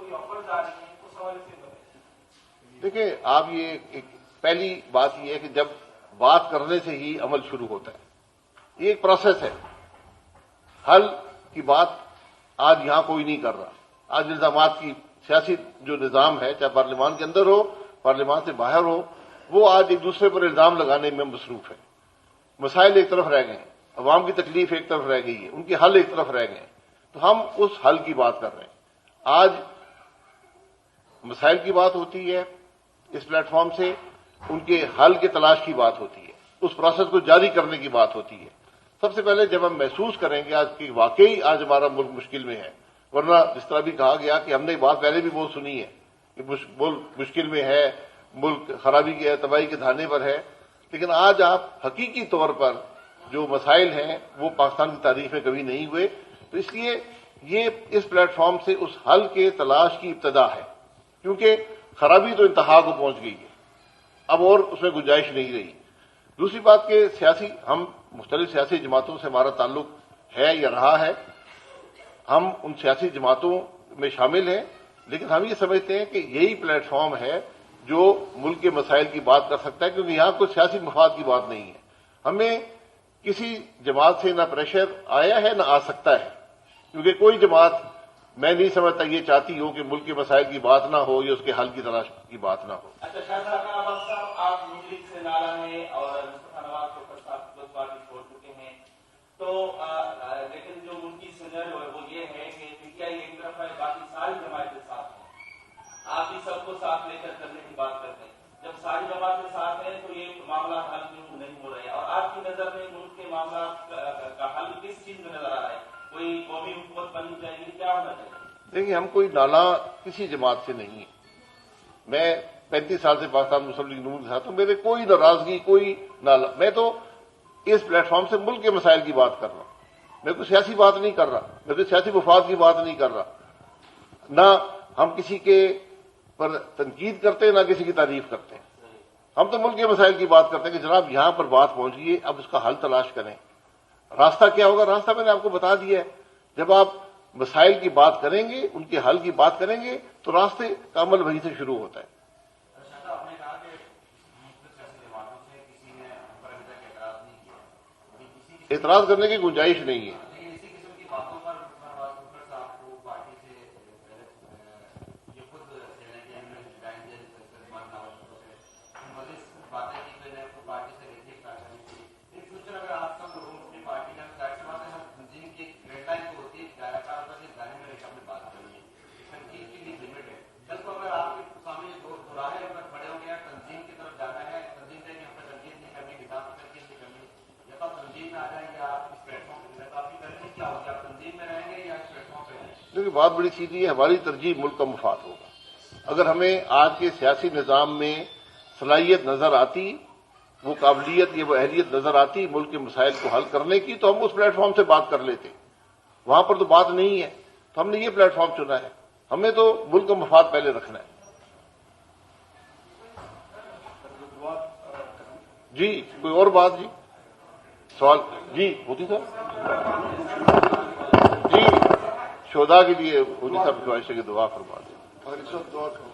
کوئی آفرز آ رہی ہیں اس حوالے سے بتائیں. دیکھیں آپ یہ ایک پہلی بات یہ ہے کہ جب بات کرنے سے ہی عمل شروع ہوتا ہے. یہ ایک پروسیس ہے. حل کی بات آج یہاں کوئی نہیں کر رہا. آج الزامات کی سیاسی جو نظام ہے چاہے پارلیمان کے اندر ہو پارلیمان سے باہر ہو وہ آج ایک دوسرے پر الزام لگانے میں مصروف ہے. مسائل ایک طرف رہ گئے ہیں, عوام کی تکلیف ایک طرف رہ گئی ہے, ان کے حل ایک طرف رہ گئے ہیں. تو ہم اس حل کی بات کر رہے ہیں. آج مسائل کی بات ہوتی ہے اس پلیٹ فارم سے, ان کے حل کی تلاش کی بات ہوتی ہے, اس پروسیس کو جاری کرنے کی بات ہوتی ہے. سب سے پہلے جب ہم محسوس کریں گے آج کہ واقعی آج ہمارا ملک مشکل میں ہے, ورنہ جس طرح بھی کہا گیا کہ ہم نے بات پہلے بھی بہت سنی ہے کہ ملک مشکل میں ہے, ملک خرابی کی تباہی کے دھانے پر ہے, لیکن آج آپ حقیقی طور پر جو مسائل ہیں وہ پاکستان کی تاریخ میں کبھی نہیں ہوئے. تو اس لیے یہ اس پلیٹ فارم سے اس حل کے تلاش کی ابتدا ہے, کیونکہ خرابی تو انتہا کو پہنچ گئی ہے, اب اور اس میں گنجائش نہیں رہی. دوسری بات کہ ہم مختلف سیاسی جماعتوں سے ہمارا تعلق ہے یا رہا ہے, ہم ان سیاسی جماعتوں میں شامل ہیں, لیکن ہم یہ سمجھتے ہیں کہ یہی پلیٹ فارم ہے جو ملک کے مسائل کی بات کر سکتا ہے, کیونکہ یہاں کوئی سیاسی مفاد کی بات نہیں ہے. ہمیں کسی جماعت سے نہ پریشر آیا ہے نہ آ سکتا ہے, کیونکہ کوئی جماعت میں نہیں سمجھتا یہ چاہتی ہو کہ ملک کے مسائل کی بات نہ ہو یا اس کے حل کی تلاش کی بات نہ ہو. اچھا شاہ صاحب آپ مجلس سے نالا میں اور مصطفیٰ نواز کے اوپر سابق پارٹی چھوڑ چکے ہیں, تو لیکن جو ان کی سنر وہ یہ ہے کہ پی ٹی آئی ایک طرف ہے باقی ساری جماعتیں ساتھ ہیں, آپ بھی سب کو ساتھ لے کر کرنے کی بات کرتے ہیں. جب ساری جماعتیں ساتھ ہیں تو یہ معاملات حل کیوں نہیں ہو رہے, اور آپ کی نظر میں ملک کے معاملات کا حل کس چیز میں نظر آ رہا ہے؟ کوئی قومی حکومت بننی چاہیے, کیا ہونا چاہیے؟ دیکھیے ہم کوئی نالا کسی جماعت سے نہیں ہے. میں 35 سال سے پاکستان مسلم لیگ نون کے ساتھ ہوں, میرے کوئی ناراضگی کوئی نالا, میں تو اس پلیٹ فارم سے ملک کے مسائل کی بات کر رہا ہوں. میں کوئی سیاسی بات نہیں کر رہا, میں کوئی سیاسی مفاد کی بات نہیں کر رہا. نہ ہم کسی کے پر تنقید کرتے ہیں نہ کسی کی تعریف کرتے ہیں. ہم تو ملک کے مسائل کی بات کرتے ہیں کہ جناب یہاں پر بات پہنچ گئی ہے, اب اس کا حل تلاش کریں. راستہ کیا ہوگا؟ راستہ میں نے آپ کو بتا دیا ہے. جب آپ مسائل کی بات کریں گے, ان کے حل کی بات کریں گے, تو راستے کا عمل وہیں سے شروع ہوتا ہے. اعتراض کرنے کی گنجائش نہیں ہے. کیونکہ بات بڑی سیدھی ہے, ہماری ترجیح ملک کا مفاد ہوگا. اگر ہمیں آج کے سیاسی نظام میں صلاحیت نظر آتی, وہ قابلیت یا وہ اہلیت نظر آتی ملک کے مسائل کو حل کرنے کی, تو ہم اس پلیٹ فارم سے بات کر لیتے. وہاں پر تو بات نہیں ہے, تو ہم نے یہ پلیٹ فارم چنا ہے. ہمیں تو ملک کا مفاد پہلے رکھنا ہے. جی کوئی اور بات؟ جی سوال جی ہوتی تھا. جی شہداء کے لیے ہوتی صاحب خواہش ہے کہ دعا فرما دیں. اور اس وقت دعا کرو.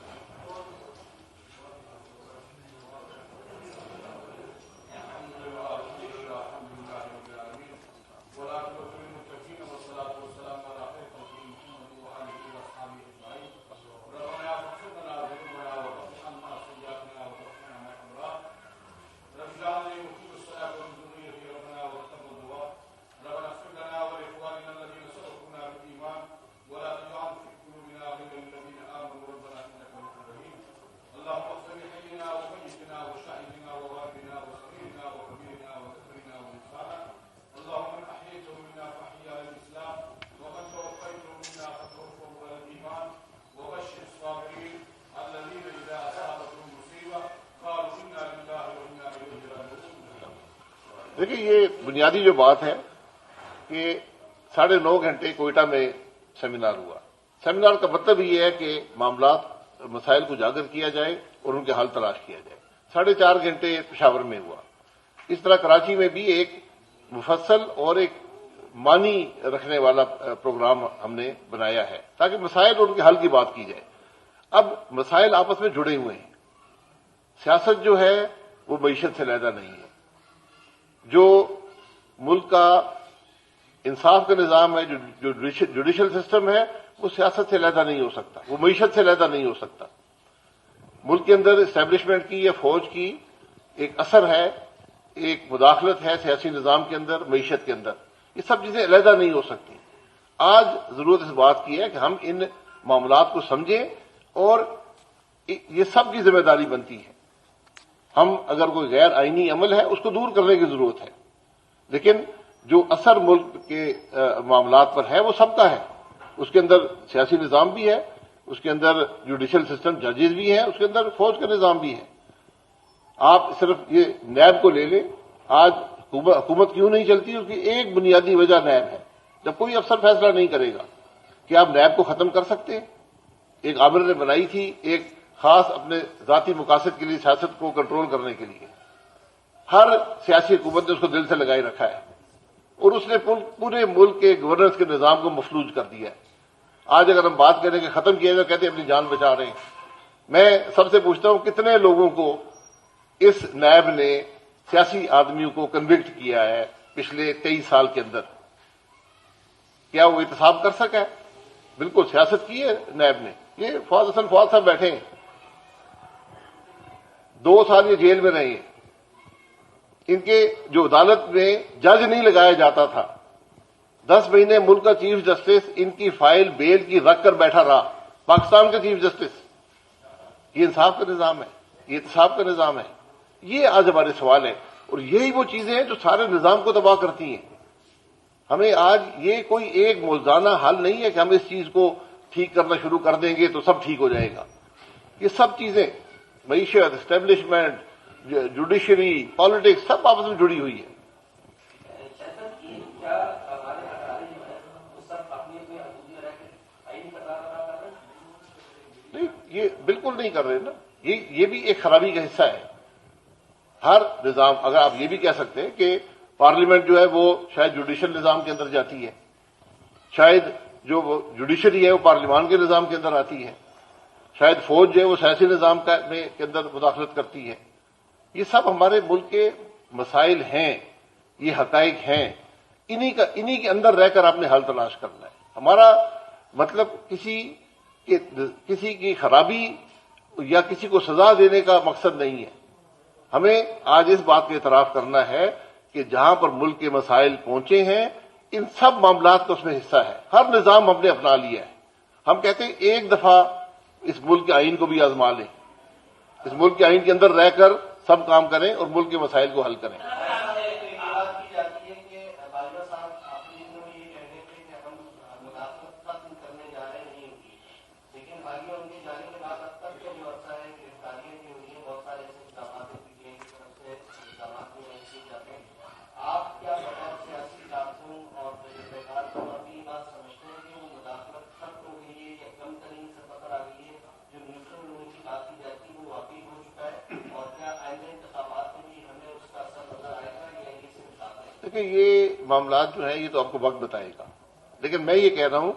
دیکھیے یہ بنیادی جو بات ہے کہ 9.5 گھنٹے کوئٹہ میں سیمینار ہوا. سیمینار کا مطلب یہ ہے کہ معاملات مسائل کو اجاگر کیا جائے اور ان کے حل تلاش کیا جائے. 4.5 گھنٹے پشاور میں ہوا. اس طرح کراچی میں بھی ایک مفصل اور ایک معنی رکھنے والا پروگرام ہم نے بنایا ہے تاکہ مسائل اور ان کے حل کی بات کی جائے۔ اب مسائل آپس میں جڑے ہوئے ہیں، سیاست جو ہے وہ معیشت سے علیحدہ نہیں ہے، جو ملک کا انصاف کا نظام ہے، جو جوڈیشل سسٹم ہے، وہ سیاست سے علیحدہ نہیں ہو سکتا، وہ معیشت سے علیحدہ نہیں ہو سکتا۔ ملک کے اندر اسٹیبلشمنٹ کی یا فوج کی ایک اثر ہے، ایک مداخلت ہے سیاسی نظام کے اندر، معیشت کے اندر، یہ سب چیزیں علیحدہ نہیں ہو سکتی۔ آج ضرورت اس بات کی ہے کہ ہم ان معاملات کو سمجھیں اور یہ سب کی ذمہ داری بنتی ہے۔ ہم اگر کوئی غیر آئینی عمل ہے اس کو دور کرنے کی ضرورت ہے، لیکن جو اثر ملک کے معاملات پر ہے وہ سب کا ہے، اس کے اندر سیاسی نظام بھی ہے، اس کے اندر جوڈیشل سسٹم ججز بھی ہیں، اس کے اندر فوج کا نظام بھی ہے۔ آپ صرف یہ نیب کو لے لیں، آج حکومت کیوں نہیں چلتی، اس کی ایک بنیادی وجہ نیب ہے۔ جب کوئی افسر فیصلہ نہیں کرے گا کہ آپ نیب کو ختم کر سکتے ہیں، ایک عامر نے بنائی تھی ایک خاص اپنے ذاتی مقاصد کے لیے سیاست کو کنٹرول کرنے کے لیے، ہر سیاسی حکومت نے اس کو دل سے لگائی رکھا ہے اور اس نے پورے ملک کے گورننس کے نظام کو مفلوج کر دیا ہے۔ آج اگر ہم بات کریں کہ ختم کیا جائے، کہتے ہیں اپنی جان بچا رہے ہیں۔ میں سب سے پوچھتا ہوں کتنے لوگوں کو اس نیب نے سیاسی آدمیوں کو کنوکٹ کیا ہے پچھلے 23 سال کے اندر؟ کیا وہ احتساب کر سکا ہے؟ بالکل سیاست کی ہے نیب نے۔ یہ فواد حسن فواد صاحب بیٹھے ہیں، 2 سال یہ جیل میں رہے ہیں، ان کے جو عدالت میں جج نہیں لگایا جاتا تھا، 10 مہینے ملک کا چیف جسٹس ان کی فائل بیل کی رکھ کر بیٹھا رہا، پاکستان کا چیف جسٹس۔ یہ انصاف کا نظام ہے، یہ احتساب کا نظام ہے۔ یہ آج ہمارے سوال ہے، اور یہی وہ چیزیں ہیں جو سارے نظام کو تباہ کرتی ہیں۔ ہمیں آج یہ کوئی ایک موزانہ حل نہیں ہے کہ ہم اس چیز کو ٹھیک کرنا شروع کر دیں گے تو سب ٹھیک ہو جائے گا۔ یہ سب چیزیں، معیشت، اسٹیبلشمنٹ، جوڈیشری، پالیٹکس، سب آپس میں جڑی ہوئی ہے۔ نہیں، یہ بالکل نہیں کر رہے نا، یہ بھی ایک خرابی کا حصہ ہے۔ ہر نظام، اگر آپ یہ بھی کہہ سکتے ہیں کہ پارلیمنٹ جو ہے وہ شاید جوڈیشل نظام کے اندر جاتی ہے، شاید جو جوڈیشری ہے وہ پارلیمان کے نظام کے اندر آتی ہے، شاید فوج جو ہے وہ سیاسی نظام کے اندر مداخلت کرتی ہے۔ یہ سب ہمارے ملک کے مسائل ہیں، یہ حقائق ہیں، انہی کے اندر رہ کر آپ نے حل تلاش کرنا ہے۔ ہمارا مطلب کسی کی خرابی یا کسی کو سزا دینے کا مقصد نہیں ہے۔ ہمیں آج اس بات کا اعتراف کرنا ہے کہ جہاں پر ملک کے مسائل پہنچے ہیں، ان سب معاملات کا اس میں حصہ ہے۔ ہر نظام ہم نے اپنا لیا ہے۔ ہم کہتے ہیں ایک دفعہ اس ملک کے آئین کو بھی آزما لیں، اس ملک کے آئین کے اندر رہ کر سب کام کریں اور ملک کے مسائل کو حل کریں۔ دیکھیں، یہ معاملات جو ہیں یہ تو آپ کو وقت بتائے گا، لیکن میں یہ کہہ رہا ہوں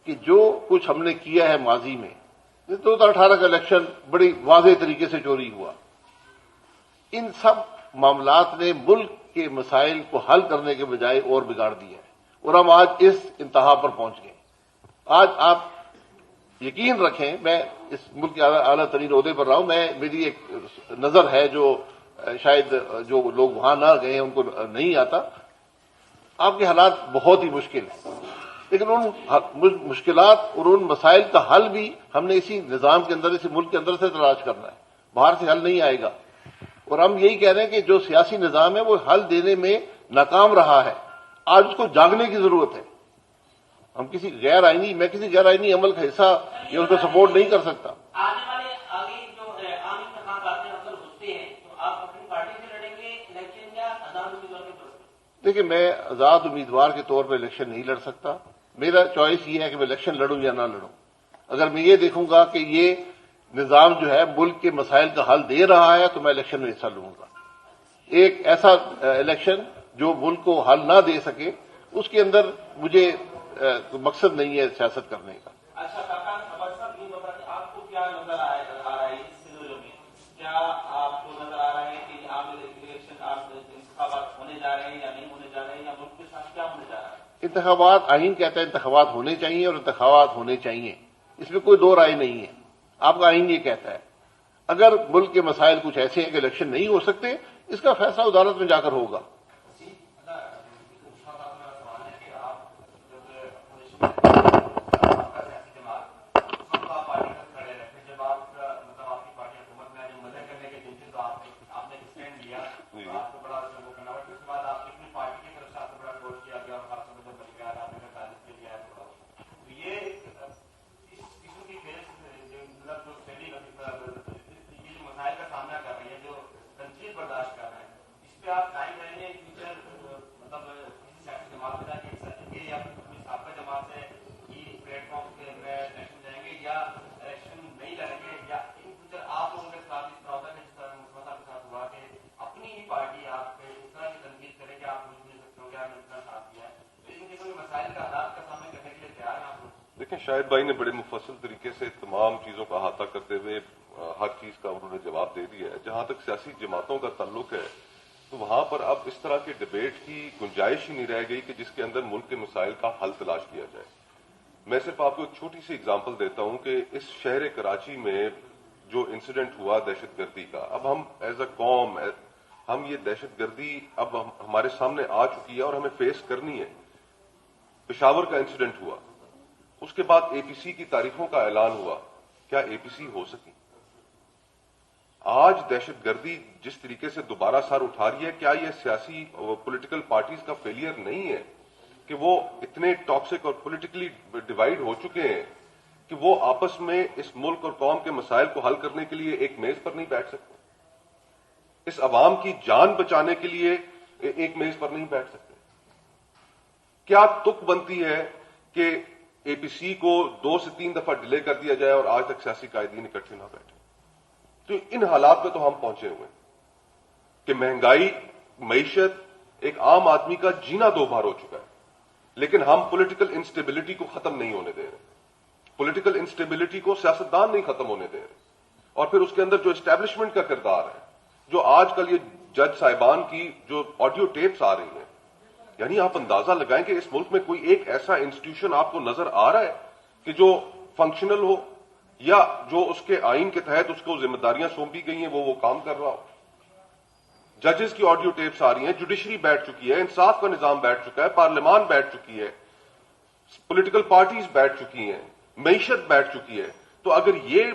کہ جو کچھ ہم نے کیا ہے ماضی میں، 2018 کا الیکشن بڑی واضح طریقے سے چوری ہوا، ان سب معاملات نے ملک کے مسائل کو حل کرنے کے بجائے اور بگاڑ دیا ہے، اور ہم آج اس انتہا پر پہنچ گئے۔ آج آپ یقین رکھیں، میں اس ملک کے اعلیٰ ترین عہدے پر رہا ہوں، میری ایک نظر ہے جو شاید جو لوگ وہاں نہ گئے ہیں ان کو نہیں آتا۔ آپ کے حالات بہت ہی مشکل ہیں، لیکن ان مشکلات اور ان مسائل کا حل بھی ہم نے اسی نظام کے اندر، اسی ملک کے اندر سے تلاش کرنا ہے، باہر سے حل نہیں آئے گا۔ اور ہم یہی کہہ رہے ہیں کہ جو سیاسی نظام ہے وہ حل دینے میں ناکام رہا ہے، آج اس کو جاگنے کی ضرورت ہے۔ ہم میں کسی غیر آئینی عمل کا حصہ یا اس کو سپورٹ نہیں کر سکتا۔ دیکھیں، میں آزاد امیدوار کے طور پہ الیکشن نہیں لڑ سکتا، میرا چوائس یہ ہے کہ میں الیکشن لڑوں یا نہ لڑوں۔ اگر میں یہ دیکھوں گا کہ یہ نظام جو ہے ملک کے مسائل کا حل دے رہا ہے تو میں الیکشن میں حصہ لوں گا۔ ایک ایسا الیکشن جو ملک کو حل نہ دے سکے اس کے اندر مجھے مقصد نہیں ہے سیاست کرنے کا. اچھا کاکا خبر صاحب یہ بتا کہ آپ کو کیا نظر آ رہا ہے اس سینیریو میں؟ کیا آپ کو نظر آ رہا ہے کہ عام الیکشن انتخابات ہونے جا رہے ہیں یا نہیں ہونے جا رہے ہیں، یا ملک کے ساتھ کیا ہونے جا رہا ہے؟ انتخابات، آئین کہتا ہے انتخابات ہونے چاہیے اور انتخابات ہونے چاہیے، اس میں کوئی دو رائے نہیں ہے. آپ کا آئین یہ کہتا ہے. اگر ملک کے مسائل کچھ ایسے ہیں کہ الیکشن نہیں ہو سکتے، اس کا فیصلہ عدالت میں جا کر ہوگا. دیکھیں، شاہد بھائی نے بڑے مفصل طریقے سے تمام چیزوں کا احاطہ کرتے ہوئے ہر چیز کا انہوں نے جواب دے دیا ہے. جہاں تک سیاسی جماعتوں کا تعلق ہے تو وہاں پر اب اس طرح کے ڈبیٹ کی گنجائش ہی نہیں رہ گئی کہ جس کے اندر ملک کے مسائل کا حل تلاش کیا جائے. میں صرف آپ کو ایک چھوٹی سی اگزامپل دیتا ہوں کہ اس شہر کراچی میں جو انسیڈنٹ ہوا دہشت گردی کا، اب ہم ایز اے قوم ہم یہ دہشت گردی اب ہمارے سامنے آ چکی ہے اور ہمیں فیس کرنی ہے. پشاور کا انسیڈنٹ ہوا، اس کے بعد اے پی سی کی تاریخوں کا اعلان ہوا. کیا اے پی سی ہو سکی؟ آج دہشت گردی جس طریقے سے دوبارہ سر اٹھا رہی ہے، کیا یہ سیاسی پولیٹیکل پارٹیز کا فیلئر نہیں ہے کہ وہ اتنے ٹاکسک اور پولیٹیکلی ڈیوائیڈ ہو چکے ہیں کہ وہ آپس میں اس ملک اور قوم کے مسائل کو حل کرنے کے لیے ایک میز پر نہیں بیٹھ سکتے، اس عوام کی جان بچانے کے لیے ایک میز پر نہیں بیٹھ سکتے؟ کیا تک بنتی ہے کہ اے پی سی کو 2 سے 3 دفعہ ڈیلے کر دیا جائے اور آج تک سیاسی قائدین اکٹھے نہ بیٹھے؟ تو ان حالات پہ تو ہم پہنچے ہوئے ہیں کہ مہنگائی، معیشت، ایک عام آدمی کا جینا دو بار ہو چکا ہے، لیکن ہم پولیٹیکل انسٹیبلٹی کو ختم نہیں ہونے دے رہے. پولیٹیکل انسٹیبلٹی کو سیاستدان نہیں ختم ہونے دے رہے. اور پھر اس کے اندر جو اسٹیبلشمنٹ کا کردار ہے، جو آج کل یہ جج صاحبان کی جو آڈیو ٹیپس آ رہی ہیں، یعنی آپ اندازہ لگائیں کہ اس ملک میں کوئی ایک ایسا انسٹیٹیوشن آپ کو نظر آ رہا ہے کہ جو فنکشنل ہو یا جو اس کے آئین کے تحت اس کو ذمہ داریاں سونپی گئی ہیں وہ کام کر رہا ہو. ججز کی آڈیو ٹیپس آ رہی ہیں، جوڈیشری بیٹھ چکی ہے، انصاف کا نظام بیٹھ چکا ہے، پارلیمان بیٹھ چکی ہے، پولیٹیکل پارٹیز بیٹھ چکی ہیں، معیشت بیٹھ چکی ہے. تو اگر یہ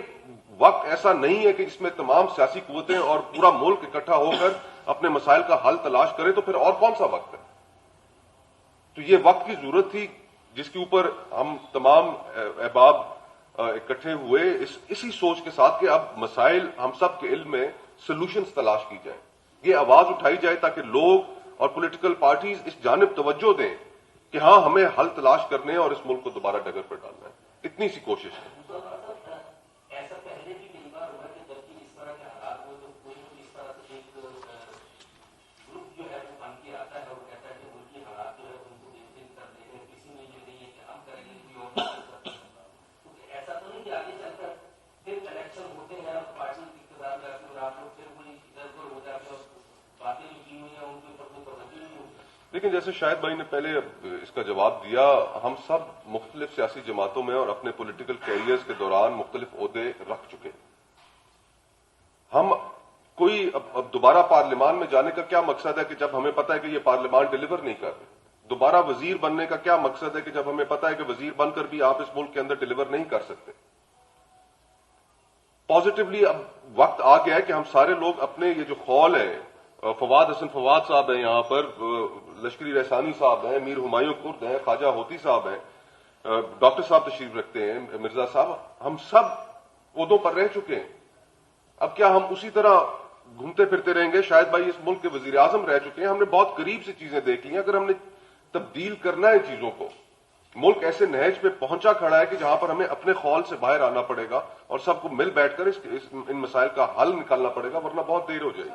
وقت ایسا نہیں ہے کہ اس میں تمام سیاسی قوتیں اور پورا ملک اکٹھا ہو کر اپنے مسائل کا حل تلاش کرے تو پھر اور کون سا وقت ہے؟ تو یہ وقت کی ضرورت تھی جس کے اوپر ہم تمام احباب اکٹھے ہوئے اسی سوچ کے ساتھ کہ اب مسائل ہم سب کے علم میں سولوشنز تلاش کی جائیں، یہ آواز اٹھائی جائے تاکہ لوگ اور پولیٹیکل پارٹیز اس جانب توجہ دیں کہ ہاں ہمیں حل تلاش کرنے ہیں اور اس ملک کو دوبارہ ڈگر پر ڈالنا ہے. اتنی سی کوشش ہے. لیکن جیسے شاہد بھائی نے پہلے اس کا جواب دیا، ہم سب مختلف سیاسی جماعتوں میں اور اپنے پولیٹیکل کیریئرز کے دوران مختلف عہدے رکھ چکے. ہم کوئی اب دوبارہ پارلیمان میں جانے کا کیا مقصد ہے کہ جب ہمیں پتہ ہے کہ یہ پارلیمان ڈیلیور نہیں کر رہے؟ دوبارہ وزیر بننے کا کیا مقصد ہے کہ جب ہمیں پتہ ہے کہ وزیر بن کر بھی آپ اس ملک کے اندر ڈیلیور نہیں کر سکتے؟ پازیٹیولی اب وقت آ گیا ہے کہ ہم سارے لوگ اپنے یہ جو خول ہے، فواد حسن فواد صاحب ہیں یہاں پر، لشکری رحسانی صاحب ہیں، میر ہمایوں کرد ہیں، خواجہ ہوتی صاحب ہیں، ڈاکٹر صاحب تشریف رکھتے ہیں، مرزا صاحب، ہم سب عہدوں پر رہ چکے ہیں. اب کیا ہم اسی طرح گھومتے پھرتے رہیں گے؟ شاید بھائی اس ملک کے وزیر اعظم رہ چکے ہیں، ہم نے بہت قریب سے چیزیں دیکھ لی ہیں. اگر ہم نے تبدیل کرنا ہے چیزوں کو، ملک ایسے نہج پہ پہنچا کھڑا ہے کہ جہاں پر ہمیں اپنے خول سے باہر آنا پڑے گا اور سب کو مل بیٹھ کر ان مسائل کا حل نکالنا پڑے گا، ورنہ بہت دیر ہو جائے گی.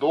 2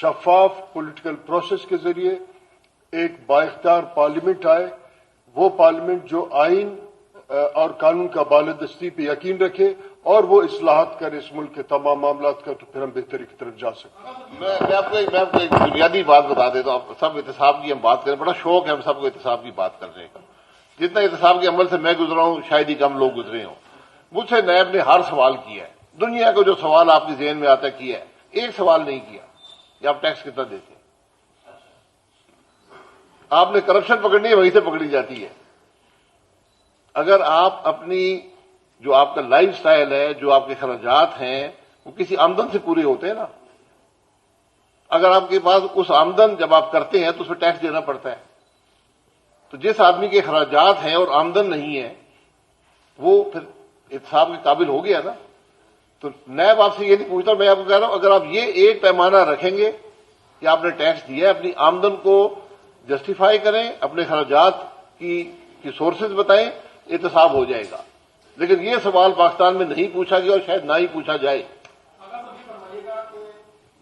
شفاف پولیٹیکل پروسیس کے ذریعے ایک بااختیار پارلیمنٹ آئے، وہ پارلیمنٹ جو آئین اور قانون کا بالادستی پہ یقین رکھے اور وہ اصلاحات کرے اس ملک کے تمام معاملات کا، تو پھر ہم بہتری کی طرف جا سکتے ہیں۔ میں آپ کو ایک بنیادی بات بتا دیتا ہوں۔ سب احتساب کی ہم بات کریں، بڑا شوق ہے ہم سب کو احتساب کی بات کرنے کا۔ جتنا احتساب کے عمل سے میں گزرا ہوں شاید ہی کم لوگ گزرے ہوں۔ مجھ سے نیب نے ہر سوال کیا ہے، دنیا کو جو سوال آپ کے ذہن میں آتا ہے کیا ہے، ایک سوال نہیں کیا کہ آپ ٹیکس کتنا دیتے ہیں۔ آپ نے کرپشن پکڑنی ہے، وہیں سے پکڑی جاتی ہے۔ اگر آپ اپنی جو آپ کا لائف سٹائل ہے، جو آپ کے اخراجات ہیں، وہ کسی آمدن سے پورے ہوتے ہیں نا۔ اگر آپ کے پاس اس آمدن جب آپ کرتے ہیں تو اس پہ ٹیکس دینا پڑتا ہے۔ تو جس آدمی کے اخراجات ہیں اور آمدن نہیں ہے وہ پھر احتساب کے قابل ہو گیا نا۔ تو نیب آپ سے یہ نہیں پوچھتا، میں آپ کو کہہ رہا ہوں اگر آپ یہ ایک پیمانہ رکھیں گے کہ آپ نے ٹیکس دیا ہے، اپنی آمدن کو جسٹیفائی کریں، اپنے اخراجات کی سورسز بتائیں، احتساب ہو جائے گا۔ لیکن یہ سوال پاکستان میں نہیں پوچھا گیا اور شاید نہ ہی پوچھا جائے۔ اگر تو یہ فرمائیے گا کہ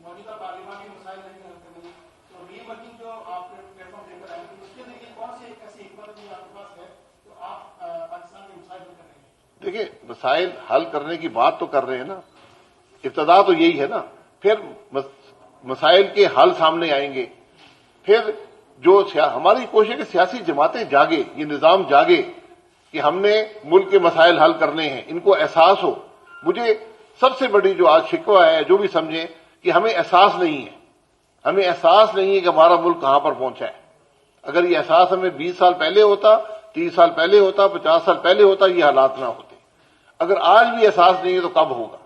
موجودہ پارلیمانی مسائل نہیں حل کریں گے تو ری ورکنگ جو آپ پلیٹ فارم لے کر آئیں گے اس کے لیے کون سی ایک ایسی حکمت عملی آپ کے پاس ہے تو آپ پاکستان کے مسائل حل کریں گے؟ دیکھیں، مسائل حل کرنے کی بات تو کر رہے ہیں نا، ابتدا تو یہی ہے نا، پھر مسائل کے حل سامنے آئیں گے۔ پھر جو ہماری کوشش ہے کہ سیاسی جماعتیں جاگے، یہ نظام جاگے کہ ہم نے ملک کے مسائل حل کرنے ہیں، ان کو احساس ہو۔ مجھے سب سے بڑی جو آج شکوہ ہے، جو بھی سمجھیں کہ ہمیں احساس نہیں ہے، ہمیں احساس نہیں ہے کہ ہمارا ملک کہاں پر پہنچا ہے۔ اگر یہ احساس ہمیں 20 سال پہلے ہوتا، 30 سال پہلے ہوتا، 50 سال پہلے ہوتا، یہ حالات نہ ہوتے۔ اگر آج بھی احساس نہیں ہے تو کب ہوگا؟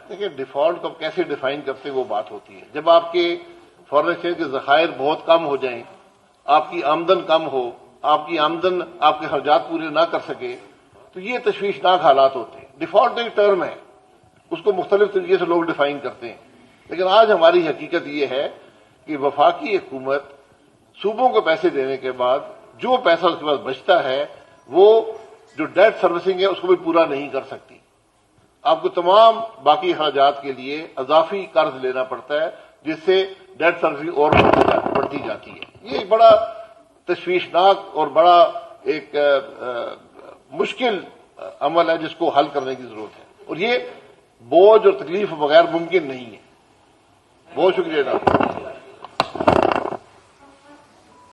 دیکھیں، ڈیفالٹ کو کیسے ڈیفائن کرتے وہ بات ہوتی ہے۔ جب آپ کے فارن ایکسچینج کے ذخائر بہت کم ہو جائیں، آپ کی آمدن کم ہو، آپ کی آمدن آپ کے خرچات پورے نہ کر سکے، تو یہ تشویشناک حالات ہوتے ہیں۔ ڈیفالٹ ایک ٹرم ہے، اس کو مختلف طریقے سے لوگ ڈیفائن کرتے ہیں، لیکن آج ہماری حقیقت یہ ہے کہ وفاقی حکومت صوبوں کو پیسے دینے کے بعد جو پیسہ اس کے پاس بچتا ہے وہ جو ڈیٹ سروسنگ ہے اس کو بھی پورا نہیں کر سکتی۔ آپ کو تمام باقی اخراجات کے لیے اضافی قرض لینا پڑتا ہے، جس سے ڈیٹ سروسنگ اور بڑھتی جاتی ہے۔ یہ ایک بڑا تشویشناک اور بڑا ایک مشکل عمل ہے جس کو حل کرنے کی ضرورت ہے، اور یہ بوجھ اور تکلیف بغیر ممکن نہیں ہے۔ بہت شکریہ جناب۔